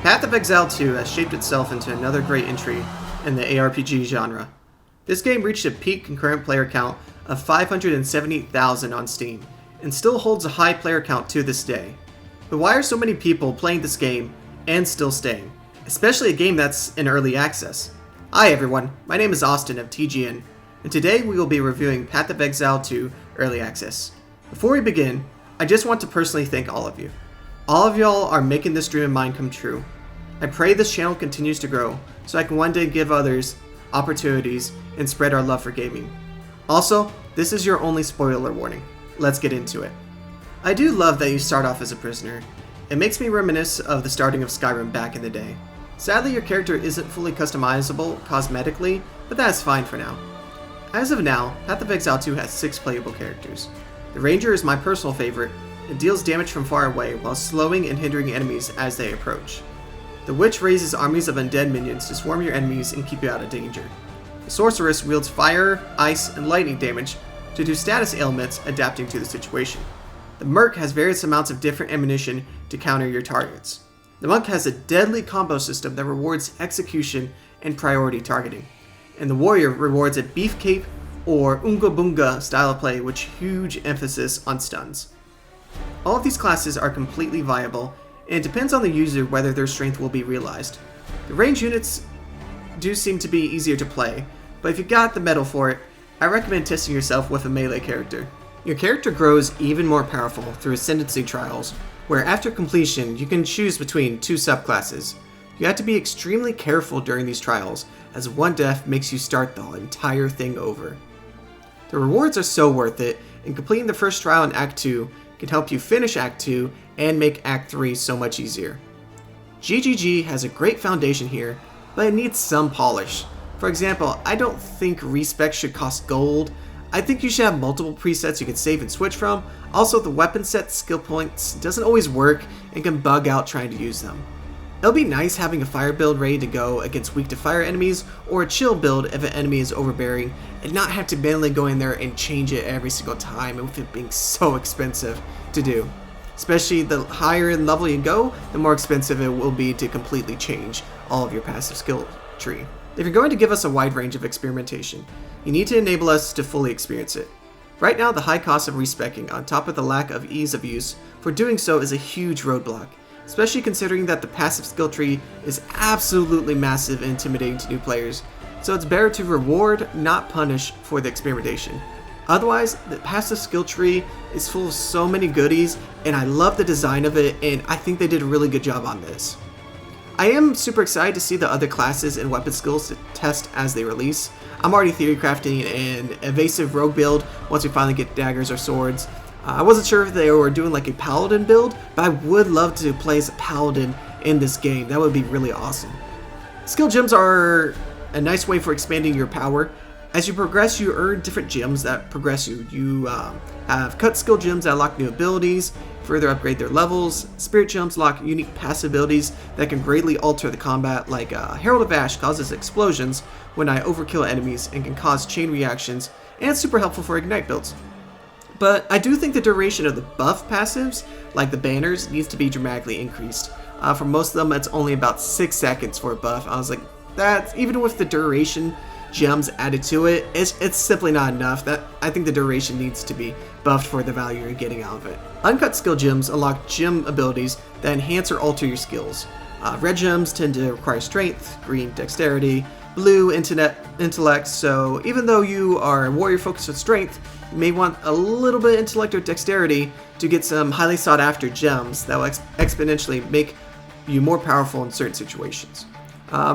Path of Exile 2 has shaped itself into another great entry in the ARPG genre. This game reached a peak concurrent player count of 578,000 on Steam, and still holds a high player count to this day. But why are so many people playing this game and still staying, especially a game that's in early access? Hi everyone, my name is Austin of TGN, and today we will be reviewing Path of Exile 2 Early Access. Before we begin, I just want to personally thank all of you. All of y'all are making this dream of mine come true. I pray this channel continues to grow, so I can one day give others opportunities and spread our love for gaming. Also, this is your only spoiler warning. Let's get into it. I do love that you start off as a prisoner. It makes me reminisce of the starting of Skyrim back in the day. Sadly, your character isn't fully customizable cosmetically, but that's fine for now. As of now, Path of Exile 2 has 6 playable characters. The Ranger is my personal favorite. It deals damage from far away while slowing and hindering enemies as they approach. The Witch raises armies of undead minions to swarm your enemies and keep you out of danger. The Sorceress wields fire, ice, and lightning damage to do status ailments adapting to the situation. The Merc has various amounts of different ammunition to counter your targets. The Monk has a deadly combo system that rewards execution and priority targeting. And the Warrior rewards a beef cape or Unga Bunga style of play with huge emphasis on stuns. All of these classes are completely viable, and it depends on the user whether their strength will be realized. The range units do seem to be easier to play, but if you got the metal for it, I recommend testing yourself with a melee character. Your character grows even more powerful through Ascendancy Trials, where after completion you can choose between 2 subclasses. You have to be extremely careful during these trials, as one death makes you start the entire thing over. The rewards are so worth it, and completing the first trial in Act 2 can help you finish Act 2 and make Act 3 so much easier. GGG has a great foundation here, but it needs some polish. For example, I don't think respec should cost gold. I think you should have multiple presets you can save and switch from. Also, the weapon set skill points doesn't always work and can bug out trying to use them. It'll be nice having a fire build ready to go against weak to fire enemies, or a chill build if an enemy is overbearing, and not have to manually go in there and change it every single time, with it being so expensive to do. Especially the higher in level you go, the more expensive it will be to completely change all of your passive skill tree. If you're going to give us a wide range of experimentation, you need to enable us to fully experience it. Right now, the high cost of respecing on top of the lack of ease of use for doing so is a huge roadblock, especially considering that the passive skill tree is absolutely massive and intimidating to new players, so it's better to reward, not punish, for the experimentation. Otherwise, the passive skill tree is full of so many goodies, and I love the design of it, and I think they did a really good job on this. I am super excited to see the other classes and weapon skills to test as they release. I'm already theory crafting an evasive rogue build once we finally get daggers or swords. I wasn't sure if they were doing like a paladin build, but I would love to play as a paladin in this game. That would be really awesome. Skill gems are a nice way for expanding your power. As you progress, you earn different gems that progress you. You have cut skill gems that unlock new abilities, further upgrade their levels. Spirit gems lock unique passive abilities that can greatly alter the combat, like Herald of Ash causes explosions when I overkill enemies and can cause chain reactions, and it's super helpful for ignite builds. But I do think the duration of the buff passives, like the banners, needs to be dramatically increased. For most of them, it's only about 6 seconds for a buff. I was like, that's even with the duration gems added to it, it's simply not enough. I think the duration needs to be buffed for the value you're getting out of it. Uncut skill gems unlock gem abilities that enhance or alter your skills. Red gems tend to require strength, green dexterity, blue intellect, so even though you are a warrior focused with strength, you may want a little bit of intellect or dexterity to get some highly sought after gems that will exponentially make you more powerful in certain situations.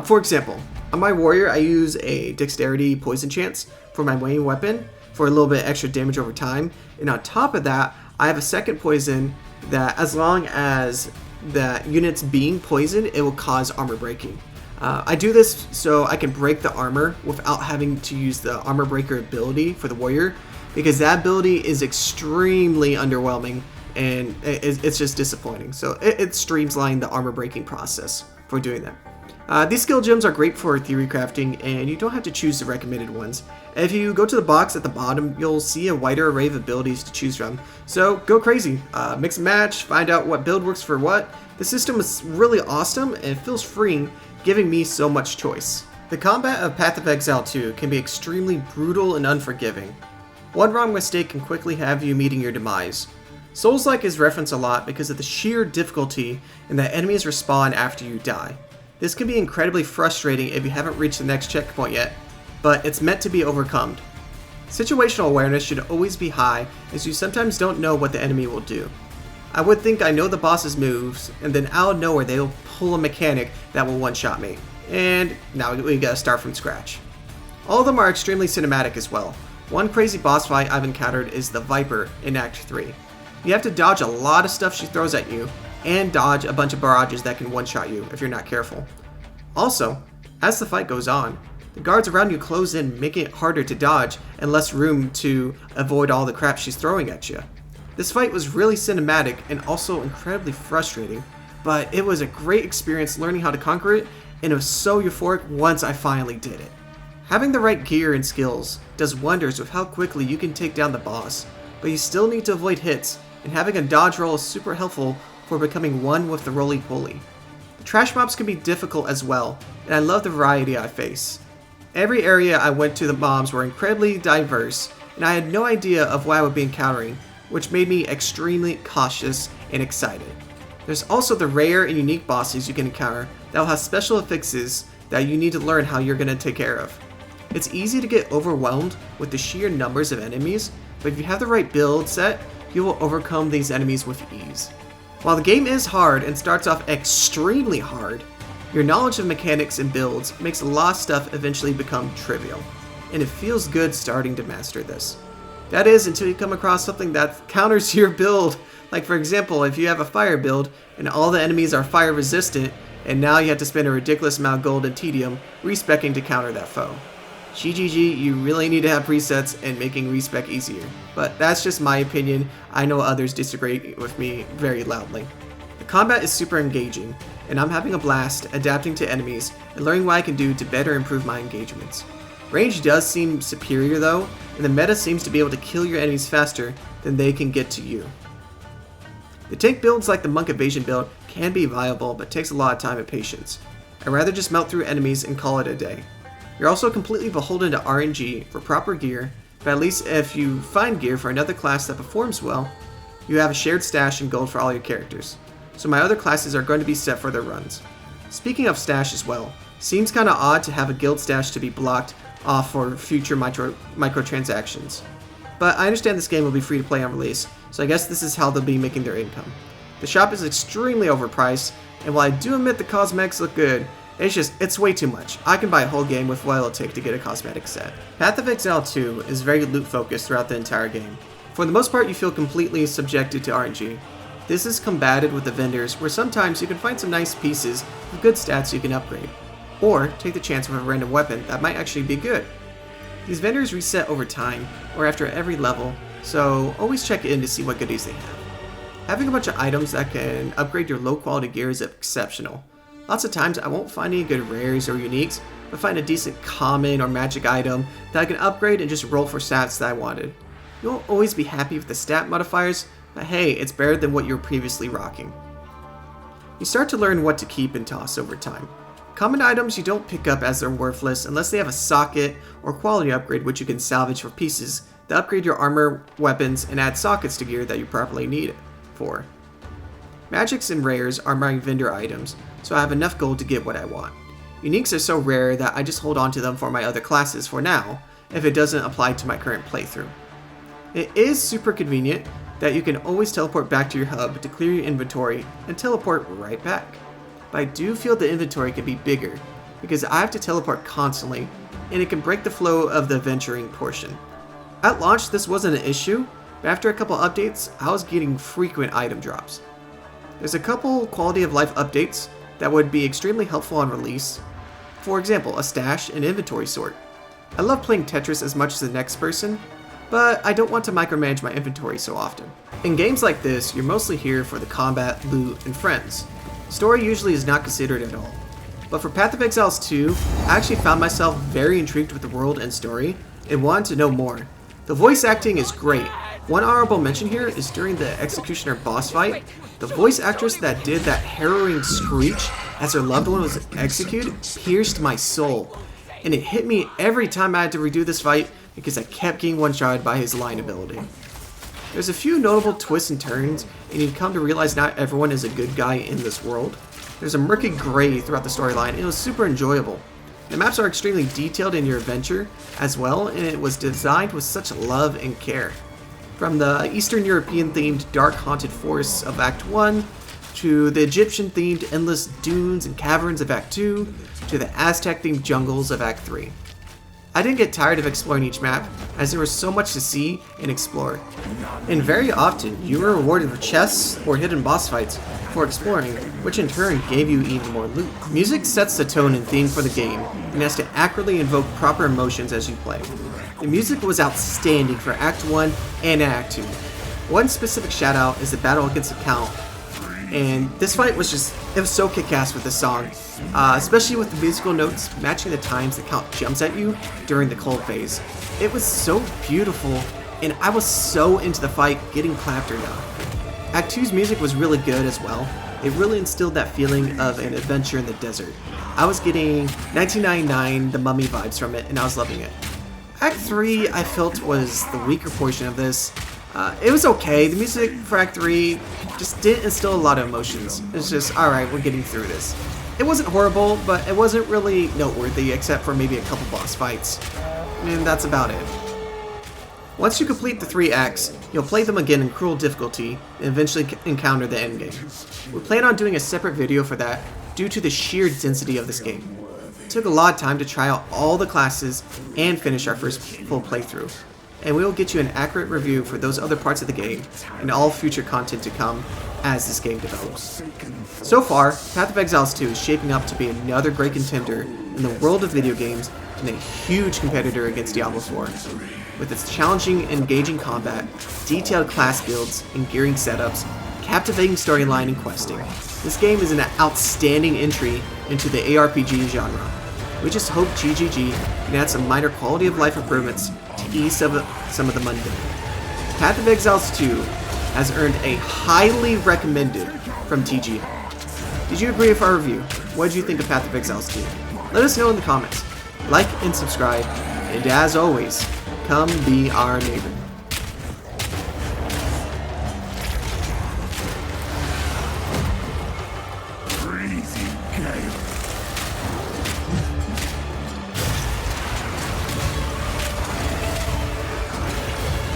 For example, on my warrior I use a dexterity poison chance for my main weapon for a little bit extra damage over time, and on top of that I have a second poison that as long as the unit's being poisoned, it will cause armor breaking. I do this so I can break the armor without having to use the armor breaker ability for the warrior, because that ability is extremely underwhelming and it's just disappointing. So it streamlines the armor breaking process for doing that. These skill gems are great for theory crafting, and you don't have to choose the recommended ones. If you go to the box at the bottom, you'll see a wider array of abilities to choose from. So go crazy, mix and match, find out what build works for what. The system is really awesome and it feels freeing, giving me so much choice. The combat of Path of Exile 2 can be extremely brutal and unforgiving. One wrong mistake can quickly have you meeting your demise. Souls-like is referenced a lot because of the sheer difficulty in that enemies respawn after you die. This can be incredibly frustrating if you haven't reached the next checkpoint yet, but it's meant to be overcome. Situational awareness should always be high, as you sometimes don't know what the enemy will do. I would think I know the boss's moves, and then out of nowhere they'll pull a mechanic that will one-shot me. And now we gotta start from scratch. All of them are extremely cinematic as well. One crazy boss fight I've encountered is the Viper in Act 3. You have to dodge a lot of stuff she throws at you, and dodge a bunch of barrages that can one-shot you if you're not careful. Also, as the fight goes on, the guards around you close in, making it harder to dodge and less room to avoid all the crap she's throwing at you. This fight was really cinematic and also incredibly frustrating, but it was a great experience learning how to conquer it, and it was so euphoric once I finally did it. Having the right gear and skills does wonders with how quickly you can take down the boss, but you still need to avoid hits, and having a dodge roll is super helpful for becoming one with the roly-poly. The trash mobs can be difficult as well, and I love the variety I face. Every area I went to, the mobs were incredibly diverse, and I had no idea of what I would be encountering, which made me extremely cautious and excited. There's also the rare and unique bosses you can encounter that will have special affixes that you need to learn how you're going to take care of. It's easy to get overwhelmed with the sheer numbers of enemies, but if you have the right build set, you will overcome these enemies with ease. While the game is hard and starts off extremely hard, your knowledge of mechanics and builds makes a lot of stuff eventually become trivial, and it feels good starting to master this. That is, until you come across something that counters your build. Like for example, if you have a fire build and all the enemies are fire resistant, and now you have to spend a ridiculous amount of gold and tedium respeccing to counter that foe. GGG, you really need to have presets and making respec easier. But that's just my opinion. I know others disagree with me very loudly. The combat is super engaging, and I'm having a blast adapting to enemies and learning what I can do to better improve my engagements. Range does seem superior though, and the meta seems to be able to kill your enemies faster than they can get to you. The tank builds like the Monk Evasion build can be viable, but takes a lot of time and patience. I'd rather just melt through enemies and call it a day. You're also completely beholden to RNG for proper gear, but at least if you find gear for another class that performs well, you have a shared stash and gold for all your characters. So my other classes are going to be set for their runs. Speaking of stash as well, seems kinda odd to have a guild stash to be blocked off for future microtransactions. But I understand this game will be free to play on release, so I guess this is how they'll be making their income. The shop is extremely overpriced, and while I do admit the cosmetics look good, it's way too much. I can buy a whole game with what it'll take to get a cosmetic set. Path of Exile 2 is very loot focused throughout the entire game. For the most part, you feel completely subjected to RNG. This is combated with the vendors, where sometimes you can find some nice pieces with good stats you can upgrade, or take the chance with a random weapon that might actually be good. These vendors reset over time, or after every level, so always check in to see what goodies they have. Having a bunch of items that can upgrade your low quality gear is exceptional. Lots of times I won't find any good rares or uniques, but find a decent common or magic item that I can upgrade and just roll for stats that I wanted. You won't always be happy with the stat modifiers, but hey, it's better than what you were previously rocking. You start to learn what to keep and toss over time. Common items you don't pick up as they're worthless unless they have a socket or quality upgrade which you can salvage for pieces that upgrade your armor, weapons, and add sockets to gear that you properly need it for. Magics and rares are my vendor items, so I have enough gold to get what I want. Uniques are so rare that I just hold on to them for my other classes for now, if it doesn't apply to my current playthrough. It is super convenient that you can always teleport back to your hub to clear your inventory and teleport right back. But I do feel the inventory could be bigger, because I have to teleport constantly, and it can break the flow of the adventuring portion. At launch this wasn't an issue, but after a couple updates, I was getting frequent item drops. There's a couple quality of life updates that would be extremely helpful on release. For example, a stash and inventory sort. I love playing Tetris as much as the next person, but I don't want to micromanage my inventory so often. In games like this, you're mostly here for the combat, loot, and friends. Story usually is not considered at all. But for Path of Exiles 2, I actually found myself very intrigued with the world and story, and wanted to know more. The voice acting is great. One honorable mention here is during the Executioner boss fight. The voice actress that did that harrowing screech as her loved one was executed pierced my soul. And it hit me every time I had to redo this fight because I kept getting one-shotted by his line ability. There's a few notable twists and turns, and you come to realize not everyone is a good guy in this world. There's a murky gray throughout the storyline, and it was super enjoyable. The maps are extremely detailed in your adventure as well, and it was designed with such love and care. From the Eastern European themed dark haunted forests of Act 1, to the Egyptian themed endless dunes and caverns of Act 2, to the Aztec themed jungles of Act 3. I didn't get tired of exploring each map, as there was so much to see and explore. And very often, you were rewarded with chests or hidden boss fights for exploring, which in turn gave you even more loot. Music sets the tone and theme for the game, and has to accurately invoke proper emotions as you play. The music was outstanding for Act 1 and Act 2. One specific shout out is the battle against the Count, and this fight was it was so kick-ass with this song, especially with the musical notes matching the times the Count jumps at you during the cold phase. It was so beautiful, and I was so into the fight getting clapped or not. Act 2's music was really good as well. It really instilled that feeling of an adventure in the desert. I was getting 1999 The Mummy vibes from it, and I was loving it. Act 3 I felt was the weaker portion of this. It was okay. The music for Act 3 just didn't instill a lot of emotions. It's just, alright, we're getting through this. It wasn't horrible, but it wasn't really noteworthy except for maybe a couple boss fights. And that's about it. Once you complete the 3 acts, you'll play them again in cruel difficulty and eventually encounter the endgame. We plan on doing a separate video for that due to the sheer density of this game. It took a lot of time to try out all the classes and finish our first full playthrough, and we will get you an accurate review for those other parts of the game and all future content to come as this game develops. So far, Path of Exiles 2 is shaping up to be another great contender in the world of video games and a huge competitor against Diablo 4. With its challenging and engaging combat, detailed class builds and gearing setups, captivating storyline and questing, this game is an outstanding entry into the ARPG genre. We just hope GGG can add some minor quality of life improvements to ease some of the mundane. Path of Exiles 2 has earned a highly recommended from TGN. Did you agree with our review? What did you think of Path of Exiles 2? Let us know in the comments. Like and subscribe, and as always, come be our neighbor.